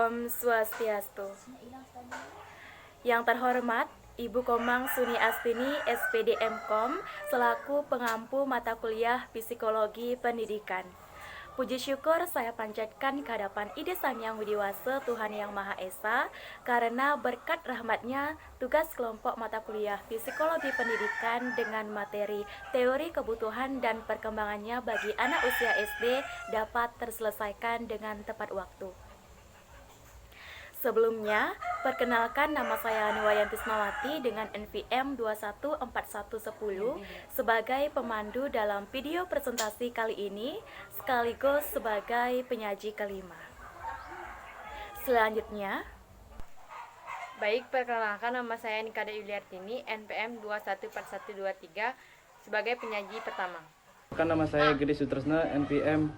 Om Swastiastu. Yang terhormat Ibu Komang Suni Astini, SPD MKom, selaku pengampu mata kuliah Psikologi Pendidikan. Puji syukur saya panjatkan ke hadapan Ide Sang Yang Widiwasa Tuhan Yang Maha Esa, karena berkat rahmatnya tugas kelompok mata kuliah Psikologi Pendidikan dengan materi teori kebutuhan dan perkembangannya bagi anak usia SD dapat terselesaikan dengan tepat waktu. Sebelumnya, perkenalkan nama saya Niwayan Tisnawati dengan NPM 214110 sebagai pemandu dalam video presentasi kali ini, sekaligus sebagai penyaji kelima. Selanjutnya, perkenalkan nama saya Nikada Yuliartini, NPM 214123 sebagai penyaji pertama. Nama saya Gede Sutresna, NPM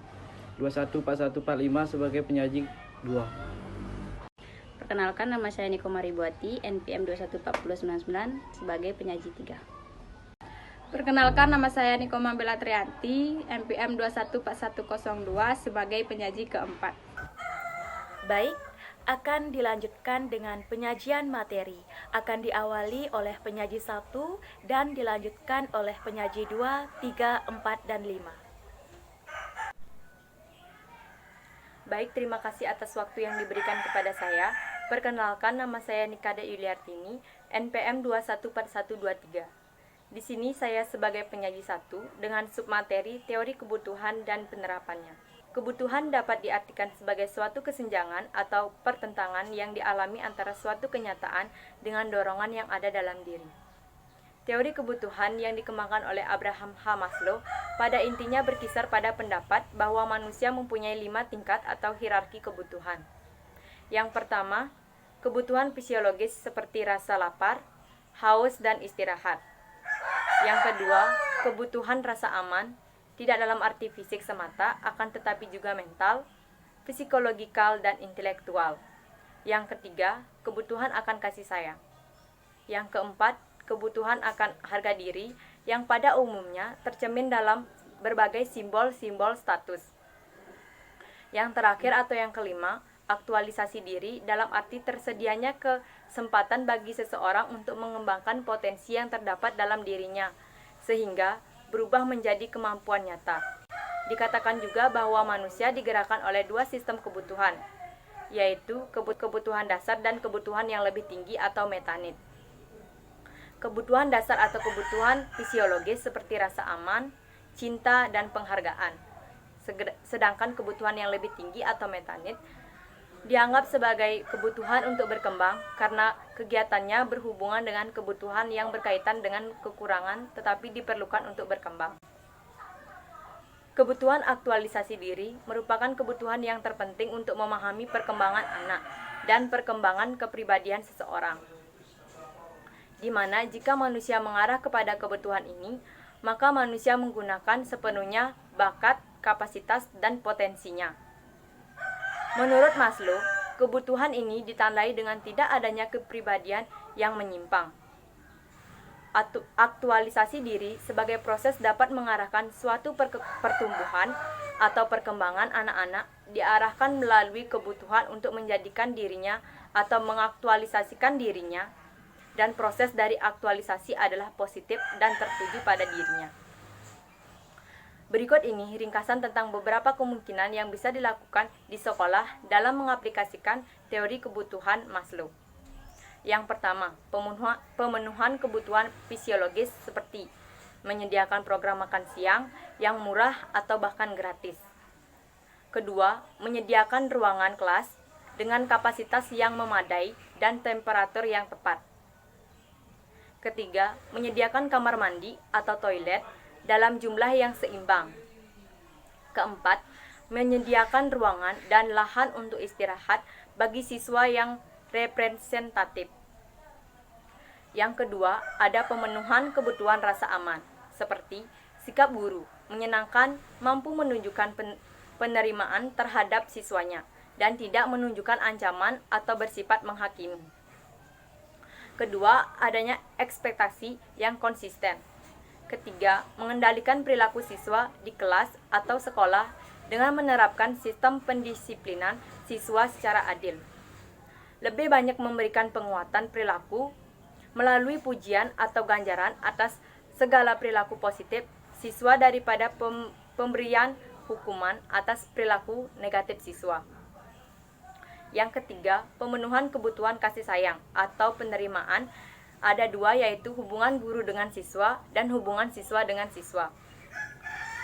214145 sebagai penyaji 2. Perkenalkan, nama saya Niko Maribuati, NPM 214099 sebagai penyaji 3. Perkenalkan, nama saya Niko Mambela Trianti, NPM 214102 sebagai penyaji keempat. baik, akan dilanjutkan dengan penyajian materi. Akan diawali oleh penyaji 1 dan dilanjutkan oleh penyaji 2, 3, 4, dan 5. Baik, terima kasih atas waktu yang diberikan kepada saya. Perkenalkan, nama saya Nikada Yuliartini, NPM 214123. Di sini saya sebagai penyaji 1 dengan submateri teori kebutuhan dan penerapannya. Kebutuhan dapat diartikan sebagai suatu kesenjangan atau pertentangan yang dialami antara suatu kenyataan dengan dorongan yang ada dalam diri. Teori kebutuhan yang dikembangkan oleh Abraham H. Maslow pada intinya berkisar pada pendapat bahwa manusia mempunyai 5 tingkat atau hierarki kebutuhan. Yang pertama, kebutuhan fisiologis seperti rasa lapar, haus, dan istirahat. Yang kedua, kebutuhan rasa aman, tidak dalam arti fisik semata, akan tetapi juga mental, psikologikal, dan intelektual. Yang ketiga, kebutuhan akan kasih sayang. Yang keempat, kebutuhan akan harga diri yang pada umumnya tercermin dalam berbagai simbol-simbol status. Yang terakhir atau yang kelima, aktualisasi diri dalam arti tersedianya kesempatan bagi seseorang untuk mengembangkan potensi yang terdapat dalam dirinya, sehingga berubah menjadi kemampuan nyata. Dikatakan juga bahwa manusia digerakkan oleh 2 sistem kebutuhan, yaitu kebutuhan dasar dan kebutuhan yang lebih tinggi atau metanid. Kebutuhan dasar atau kebutuhan fisiologis seperti rasa aman, cinta, dan penghargaan. Sedangkan kebutuhan yang lebih tinggi atau metanid dianggap sebagai kebutuhan untuk berkembang karena kegiatannya berhubungan dengan kebutuhan yang berkaitan dengan kekurangan tetapi diperlukan untuk berkembang. Kebutuhan aktualisasi diri merupakan kebutuhan yang terpenting untuk memahami perkembangan anak dan perkembangan kepribadian seseorang. Di mana jika manusia mengarah kepada kebutuhan ini, maka manusia menggunakan sepenuhnya bakat, kapasitas, dan potensinya. Menurut Maslow, kebutuhan ini ditandai dengan tidak adanya kepribadian yang menyimpang. Aktualisasi diri sebagai proses dapat mengarahkan suatu pertumbuhan atau perkembangan anak-anak diarahkan melalui kebutuhan untuk menjadikan dirinya atau mengaktualisasikan dirinya, dan proses dari aktualisasi adalah positif dan tertuju pada dirinya. Berikut ini ringkasan tentang beberapa kemungkinan yang bisa dilakukan di sekolah dalam mengaplikasikan teori kebutuhan Maslow. Yang pertama, pemenuhan kebutuhan fisiologis seperti menyediakan program makan siang yang murah atau bahkan gratis. Kedua, menyediakan ruangan kelas dengan kapasitas yang memadai dan temperatur yang tepat. Ketiga, menyediakan kamar mandi atau toilet dalam jumlah yang seimbang. Keempat, menyediakan ruangan dan lahan untuk istirahat bagi siswa yang representatif. Yang kedua, ada pemenuhan kebutuhan rasa aman, seperti sikap guru, menyenangkan, mampu menunjukkan penerimaan terhadap siswanya, dan tidak menunjukkan ancaman atau bersifat menghakimi. Kedua, adanya ekspektasi yang konsisten. Ketiga, mengendalikan perilaku siswa di kelas atau sekolah dengan menerapkan sistem pendisiplinan siswa secara adil. lebih banyak memberikan penguatan perilaku melalui pujian atau ganjaran atas segala perilaku positif siswa daripada pemberian hukuman atas perilaku negatif siswa. Yang ketiga, pemenuhan kebutuhan kasih sayang atau penerimaan. Ada dua, yaitu hubungan guru dengan siswa dan hubungan siswa dengan siswa.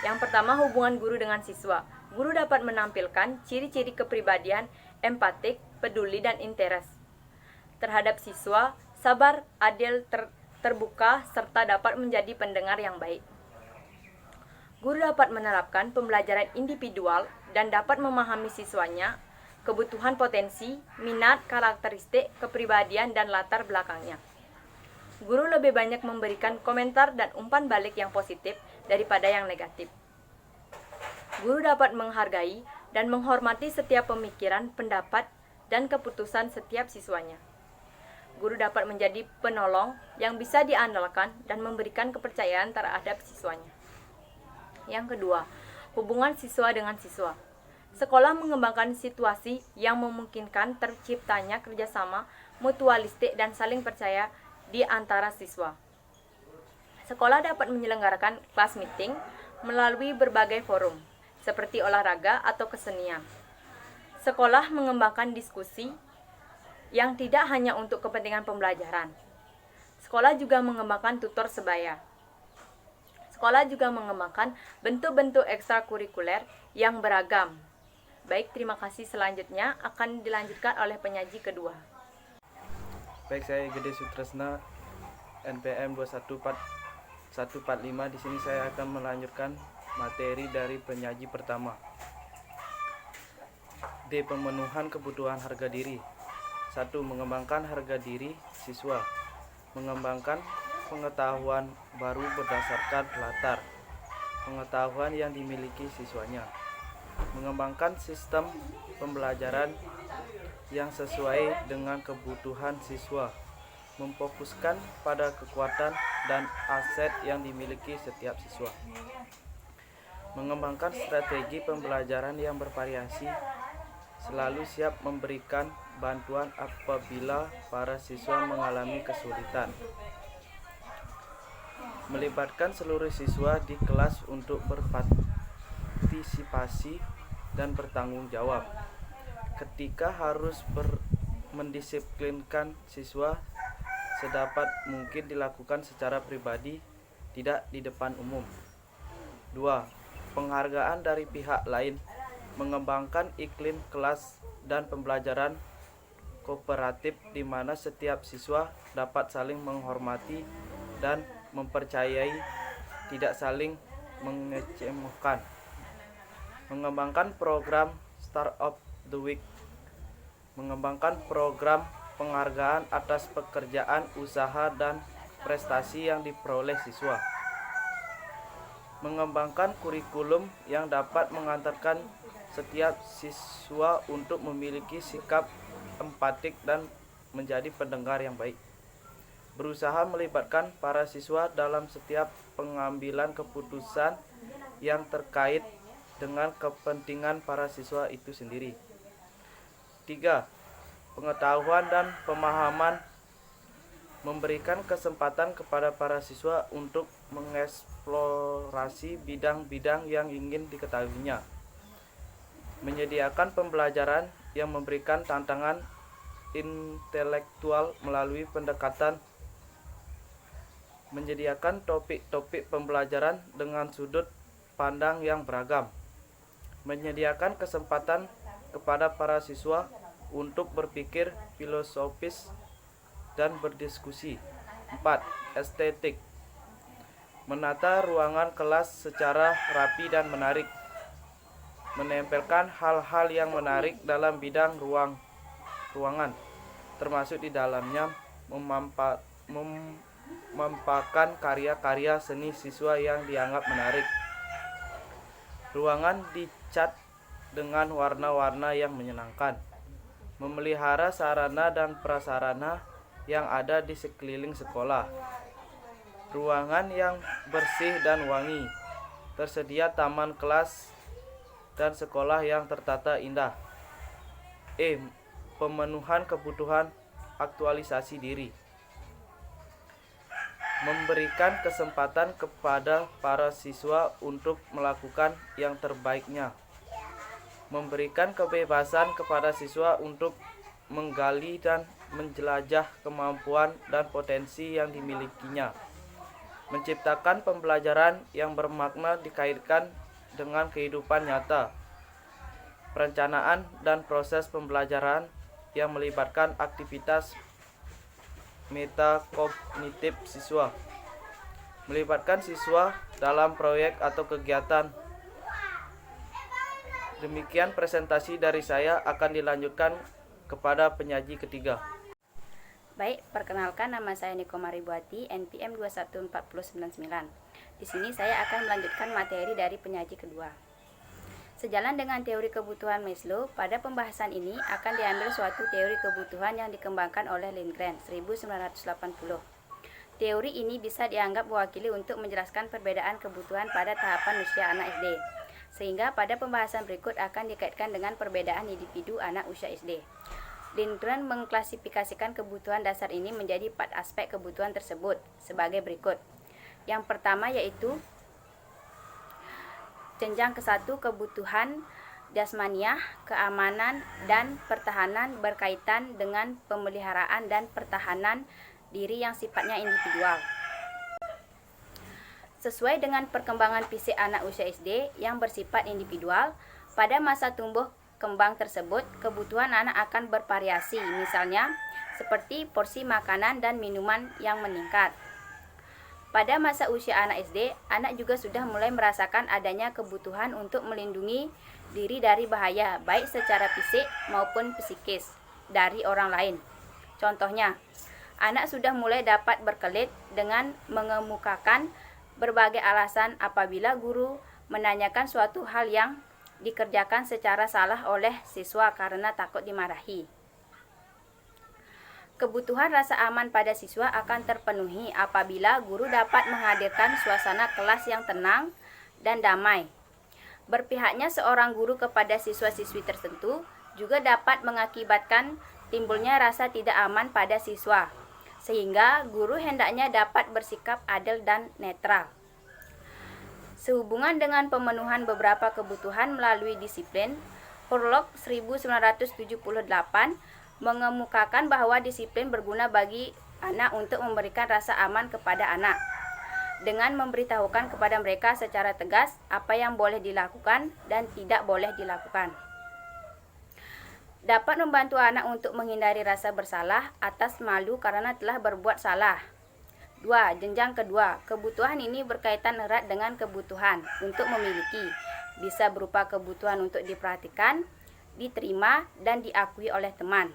Yang pertama, hubungan guru dengan siswa. Guru dapat menampilkan ciri-ciri kepribadian empatik, peduli, dan interest terhadap siswa, sabar, adil, terbuka, serta dapat menjadi pendengar yang baik. Guru dapat menerapkan pembelajaran individual dan dapat memahami siswanya, kebutuhan potensi, minat, karakteristik, kepribadian, dan latar belakangnya. Guru lebih banyak memberikan komentar dan umpan balik yang positif daripada yang negatif. Guru dapat menghargai dan menghormati setiap pemikiran, pendapat, dan keputusan setiap siswanya. Guru dapat menjadi penolong yang bisa diandalkan dan memberikan kepercayaan terhadap siswanya. Yang kedua, hubungan siswa dengan siswa. Sekolah mengembangkan situasi yang memungkinkan terciptanya kerjasama mutualistik dan saling percaya di antara siswa. Sekolah dapat menyelenggarakan class meeting melalui berbagai forum, seperti olahraga atau kesenian. Sekolah mengembangkan diskusi yang tidak hanya untuk kepentingan pembelajaran. Sekolah juga mengembangkan tutor sebaya. Sekolah juga mengembangkan bentuk-bentuk ekstrakurikuler yang beragam. Baik, terima kasih. Selanjutnya akan dilanjutkan oleh penyaji kedua. Baik, saya Gede Sutresna, NPM 21445. Di sini saya akan melanjutkan materi dari penyaji pertama. D. Pemenuhan kebutuhan harga diri. 1. Mengembangkan harga diri siswa. Mengembangkan pengetahuan baru berdasarkan latar pengetahuan yang dimiliki siswanya. Mengembangkan sistem pembelajaran yang sesuai dengan kebutuhan siswa. Memfokuskan pada kekuatan dan aset yang dimiliki setiap siswa. Mengembangkan strategi pembelajaran yang bervariasi, selalu siap memberikan bantuan apabila para siswa mengalami kesulitan. Melibatkan seluruh siswa di kelas untuk berpartisipasi dan bertanggung jawab. Ketika harus mendisiplinkan siswa, sedapat mungkin dilakukan secara pribadi, tidak di depan umum. 2. Penghargaan dari pihak lain. Mengembangkan iklim kelas dan pembelajaran kooperatif di mana setiap siswa dapat saling menghormati dan mempercayai, tidak saling mengecewakan. Mengembangkan program Start of the Week. Mengembangkan program penghargaan atas pekerjaan, usaha, dan prestasi yang diperoleh siswa. Mengembangkan kurikulum yang dapat mengantarkan setiap siswa untuk memiliki sikap empatik dan menjadi pendengar yang baik. Berusaha melibatkan para siswa dalam setiap pengambilan keputusan yang terkait dengan kepentingan para siswa itu sendiri. 3. Pengetahuan dan pemahaman. Memberikan kesempatan kepada para siswa untuk mengeksplorasi bidang-bidang yang ingin diketahuinya. Menyediakan pembelajaran yang memberikan tantangan intelektual melalui pendekatan. Menyediakan topik-topik pembelajaran dengan sudut pandang yang beragam. Menyediakan kesempatan kepada para siswa untuk berpikir filosofis dan berdiskusi. 4. Estetik. Menata ruangan kelas secara rapi dan menarik. Menempelkan hal-hal yang menarik dalam bidang ruangan, termasuk di dalamnya memampakkan karya-karya seni siswa yang dianggap menarik. Ruangan dicat dengan warna-warna yang menyenangkan. Memelihara sarana dan prasarana yang ada di sekeliling sekolah. Ruangan yang bersih dan wangi. Tersedia taman kelas dan sekolah yang tertata indah. pemenuhan kebutuhan aktualisasi diri, memberikan kesempatan kepada para siswa untuk melakukan yang terbaiknya, memberikan kebebasan kepada siswa untuk menggali dan menjelajah kemampuan dan potensi yang dimilikinya, menciptakan pembelajaran yang bermakna dikaitkan dengan kehidupan nyata, perencanaan dan proses pembelajaran yang melibatkan aktivitas metakognitif siswa, melibatkan siswa dalam proyek atau kegiatan. Demikian presentasi dari saya, akan dilanjutkan kepada penyaji ketiga. Baik, perkenalkan nama saya Niko Maribuati, NPM 21499. Di sini saya akan melanjutkan materi dari penyaji kedua. Sejalan dengan teori kebutuhan Maslow, pada pembahasan ini akan diambil suatu teori kebutuhan yang dikembangkan oleh Lindgren 1980. Teori ini bisa dianggap mewakili untuk menjelaskan perbedaan kebutuhan pada tahapan usia anak SD, sehingga pada pembahasan berikut akan dikaitkan dengan perbedaan individu anak usia SD. Lindgren mengklasifikasikan kebutuhan dasar ini menjadi 4 aspek kebutuhan tersebut sebagai berikut. Yang pertama yaitu jenjang ke-1, kebutuhan jasmaniah, keamanan, dan pertahanan berkaitan dengan pemeliharaan dan pertahanan diri yang sifatnya individual. Sesuai dengan perkembangan fisik anak usia SD yang bersifat individual, pada masa tumbuh kembang tersebut, kebutuhan anak akan bervariasi, misalnya seperti porsi makanan dan minuman yang meningkat. Pada masa usia anak SD, anak juga sudah mulai merasakan adanya kebutuhan untuk melindungi diri dari bahaya, baik secara fisik maupun psikis, dari orang lain. Contohnya, anak sudah mulai dapat berkelit dengan mengemukakan berbagai alasan apabila guru menanyakan suatu hal yang dikerjakan secara salah oleh siswa karena takut dimarahi. Kebutuhan rasa aman pada siswa akan terpenuhi apabila guru dapat menghadirkan suasana kelas yang tenang dan damai. Berpihaknya seorang guru kepada siswa-siswi tertentu juga dapat mengakibatkan timbulnya rasa tidak aman pada siswa, sehingga guru hendaknya dapat bersikap adil dan netral. Sehubungan dengan pemenuhan beberapa kebutuhan melalui disiplin, Hurlock 1978 mengemukakan bahwa disiplin berguna bagi anak untuk memberikan rasa aman kepada anak, dengan memberitahukan kepada mereka secara tegas apa yang boleh dilakukan dan tidak boleh dilakukan. Dapat membantu anak untuk menghindari rasa bersalah atas malu karena telah berbuat salah. 2. Jenjang kedua, kebutuhan ini berkaitan erat dengan kebutuhan untuk memiliki, bisa berupa kebutuhan untuk diperhatikan, diterima, dan diakui oleh teman.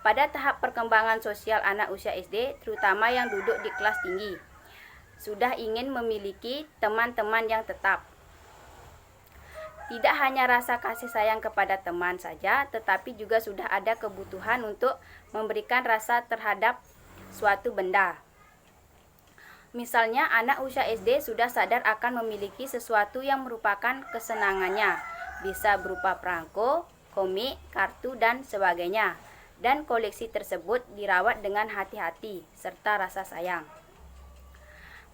Pada tahap perkembangan sosial anak usia SD, terutama yang duduk di kelas tinggi, sudah ingin memiliki teman-teman yang tetap. Tidak hanya rasa kasih sayang kepada teman saja, tetapi juga sudah ada kebutuhan untuk memberikan rasa terhadap suatu benda. Misalnya, anak usia SD sudah sadar akan memiliki sesuatu yang merupakan kesenangannya, bisa berupa perangko, komik, kartu, dan sebagainya, dan koleksi tersebut dirawat dengan hati-hati serta rasa sayang.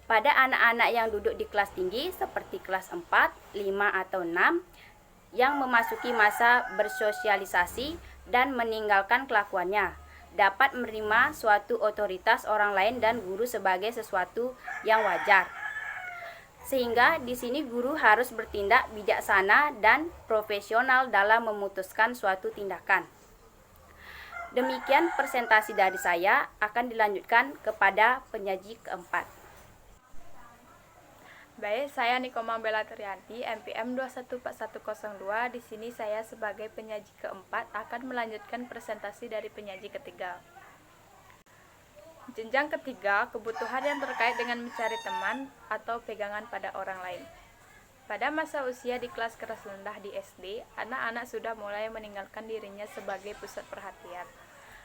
Pada anak-anak yang duduk di kelas tinggi seperti kelas 4, 5, atau 6 yang memasuki masa bersosialisasi dan meninggalkan kelakuannya, dapat menerima suatu otoritas orang lain dan guru sebagai sesuatu yang wajar. Sehingga di sini guru harus bertindak bijaksana dan profesional dalam memutuskan suatu tindakan. Demikian presentasi dari saya, akan dilanjutkan kepada penyaji keempat. Baik, saya Nikoma Bella Trianti, NPM 214102. Di sini saya sebagai penyaji keempat akan melanjutkan presentasi dari penyaji ketiga. Jenjang ketiga, kebutuhan yang terkait dengan mencari teman atau pegangan pada orang lain. Pada masa usia di kelas rendah di SD, anak-anak sudah mulai meninggalkan dirinya sebagai pusat perhatian.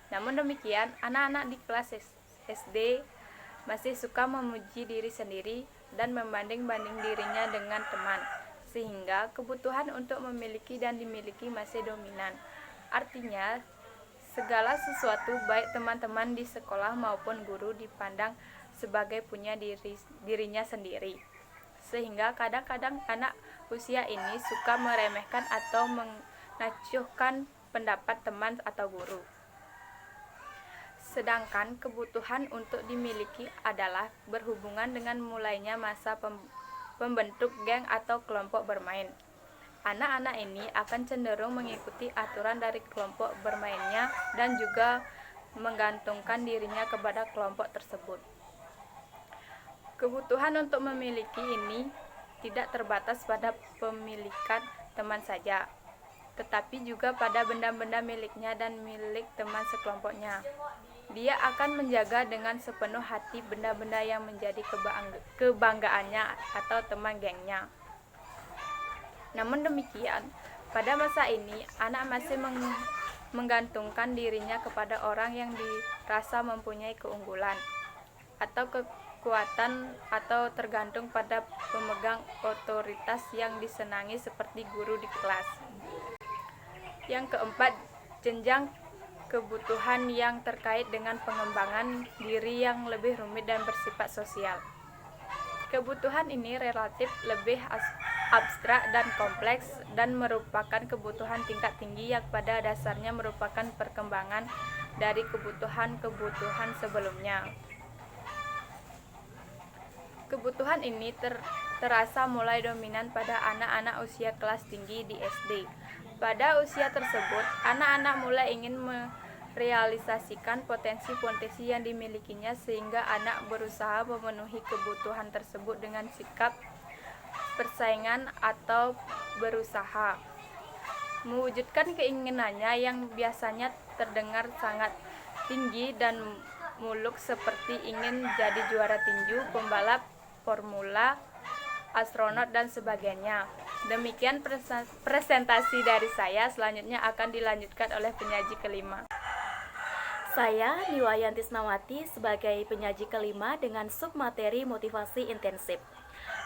Namun demikian, anak-anak di kelas SD masih suka memuji diri sendiri dan membanding-banding dirinya dengan teman, sehingga kebutuhan untuk memiliki dan dimiliki masih dominan. Artinya, segala sesuatu baik teman-teman di sekolah maupun guru dipandang sebagai punya dirinya sendiri. Sehingga kadang-kadang anak usia ini suka meremehkan atau mengacuhkan pendapat teman atau guru. Sedangkan kebutuhan untuk dimiliki adalah berhubungan dengan mulainya masa pembentuk geng atau kelompok bermain. Anak-anak ini akan cenderung mengikuti aturan dari kelompok bermainnya dan juga menggantungkan dirinya kepada kelompok tersebut. Kebutuhan untuk memiliki ini tidak terbatas pada pemilikan teman saja, tetapi juga pada benda-benda miliknya dan milik teman sekelompoknya. Dia akan menjaga dengan sepenuh hati benda-benda yang menjadi kebanggaannya atau teman gengnya. Namun demikian, pada masa ini, anak masih menggantungkan dirinya kepada orang yang dirasa mempunyai keunggulan atau kekuatan atau tergantung pada pemegang otoritas yang disenangi seperti guru di kelas. Yang keempat, jenjang kebutuhan yang terkait dengan pengembangan diri yang lebih rumit dan bersifat sosial. Kebutuhan ini relatif lebih abstrak dan kompleks dan merupakan kebutuhan tingkat tinggi yang pada dasarnya merupakan perkembangan dari kebutuhan-kebutuhan sebelumnya. Kebutuhan ini terasa mulai dominan pada anak-anak usia kelas tinggi di SD. Pada usia tersebut, anak-anak mulai ingin merealisasikan potensi-potensi yang dimilikinya sehingga anak berusaha memenuhi kebutuhan tersebut dengan sikap persaingan atau berusaha mewujudkan keinginannya yang biasanya terdengar sangat tinggi dan muluk seperti ingin jadi juara tinju, pembalap formula, astronot, dan sebagainya. Demikian presentasi dari saya, selanjutnya akan dilanjutkan oleh penyaji kelima. Saya, Niwayanti Snawati, sebagai penyaji kelima dengan submateri motivasi intensif.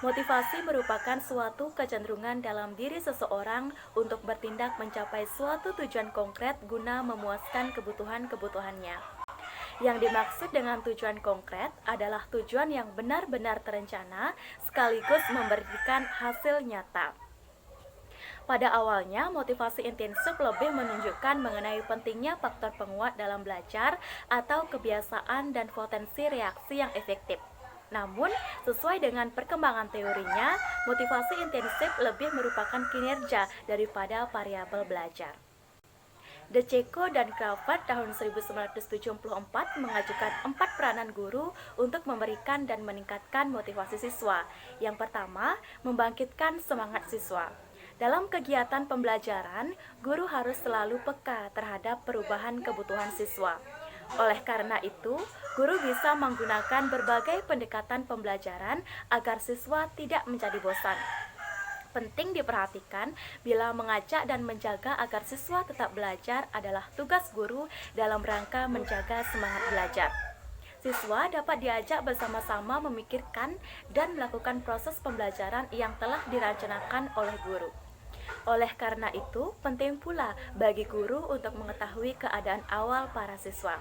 Motivasi merupakan suatu kecenderungan dalam diri seseorang untuk bertindak mencapai suatu tujuan konkret guna memuaskan kebutuhan-kebutuhannya. Yang dimaksud dengan tujuan konkret adalah tujuan yang benar-benar terencana sekaligus memberikan hasil nyata. Pada awalnya, motivasi intensif lebih menunjukkan mengenai pentingnya faktor penguat dalam belajar atau kebiasaan dan potensi reaksi yang efektif. Namun, sesuai dengan perkembangan teorinya, motivasi intensif lebih merupakan kinerja daripada variabel belajar. De Cecco dan Crawford tahun 1974 mengajukan 4 peranan guru untuk memberikan dan meningkatkan motivasi siswa. Yang pertama, membangkitkan semangat siswa. Dalam kegiatan pembelajaran, guru harus selalu peka terhadap perubahan kebutuhan siswa. Oleh karena itu, guru bisa menggunakan berbagai pendekatan pembelajaran agar siswa tidak menjadi bosan. Penting diperhatikan bila mengajak dan menjaga agar siswa tetap belajar adalah tugas guru dalam rangka menjaga semangat belajar. Siswa dapat diajak bersama-sama memikirkan dan melakukan proses pembelajaran yang telah direncanakan oleh guru. Oleh karena itu, penting pula bagi guru untuk mengetahui keadaan awal para siswa.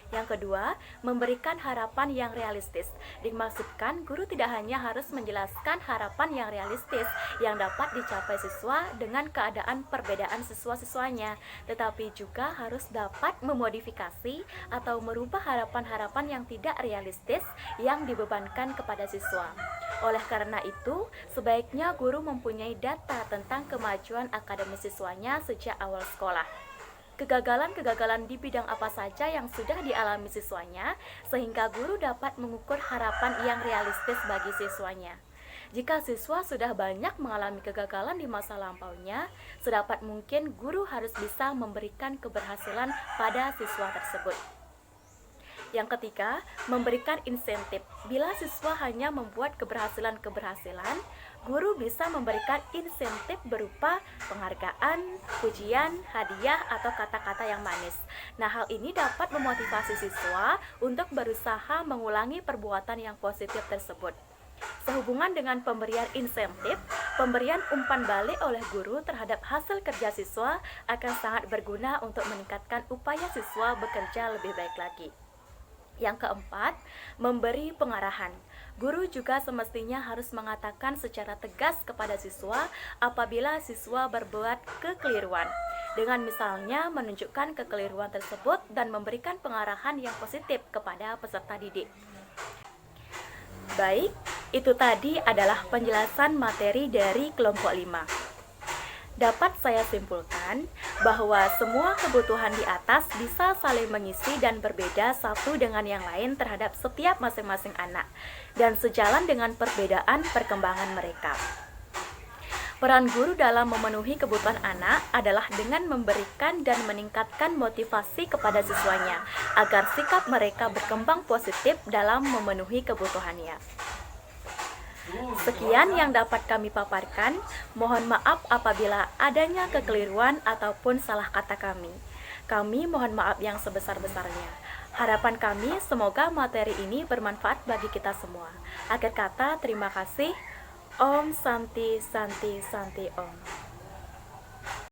Yang kedua, memberikan harapan yang realistis. Dimaksudkan, guru tidak hanya harus menjelaskan harapan yang realistis yang dapat dicapai siswa dengan keadaan perbedaan siswa-siswanya, tetapi juga harus dapat memodifikasi atau merubah harapan-harapan yang tidak realistis yang dibebankan kepada siswa. Oleh karena itu, sebaiknya guru mempunyai data tentang kemajuan akademis siswanya sejak awal sekolah. Kegagalan-kegagalan di bidang apa saja yang sudah dialami siswanya, sehingga guru dapat mengukur harapan yang realistis bagi siswanya. Jika siswa sudah banyak mengalami kegagalan di masa lampaunya, sedapat mungkin guru harus bisa memberikan keberhasilan pada siswa tersebut. Yang ketiga, memberikan insentif. Bila siswa hanya membuat keberhasilan-keberhasilan, guru bisa memberikan insentif berupa penghargaan, pujian, hadiah, atau kata-kata yang manis. Nah, hal ini dapat memotivasi siswa untuk berusaha mengulangi perbuatan yang positif tersebut. Sehubungan dengan pemberian insentif, pemberian umpan balik oleh guru terhadap hasil kerja siswa akan sangat berguna untuk meningkatkan upaya siswa bekerja lebih baik lagi. Yang keempat, memberi pengarahan. Guru juga semestinya harus mengatakan secara tegas kepada siswa apabila siswa berbuat kekeliruan. Dengan misalnya menunjukkan kekeliruan tersebut dan memberikan pengarahan yang positif kepada peserta didik. Baik, itu tadi adalah penjelasan materi dari kelompok 5. Dapat saya simpulkan bahwa semua kebutuhan di atas bisa saling mengisi dan berbeda satu dengan yang lain terhadap setiap masing-masing anak, dan sejalan dengan perbedaan perkembangan mereka. Peran guru dalam memenuhi kebutuhan anak adalah dengan memberikan dan meningkatkan motivasi kepada siswanya agar sikap mereka berkembang positif dalam memenuhi kebutuhannya. Sekian yang dapat kami paparkan. Mohon maaf apabila adanya kekeliruan ataupun salah kata kami. Kami mohon maaf yang sebesar-besarnya. Harapan kami semoga materi ini bermanfaat bagi kita semua. Akhir kata, terima kasih. Om Santi Santi Santi Om.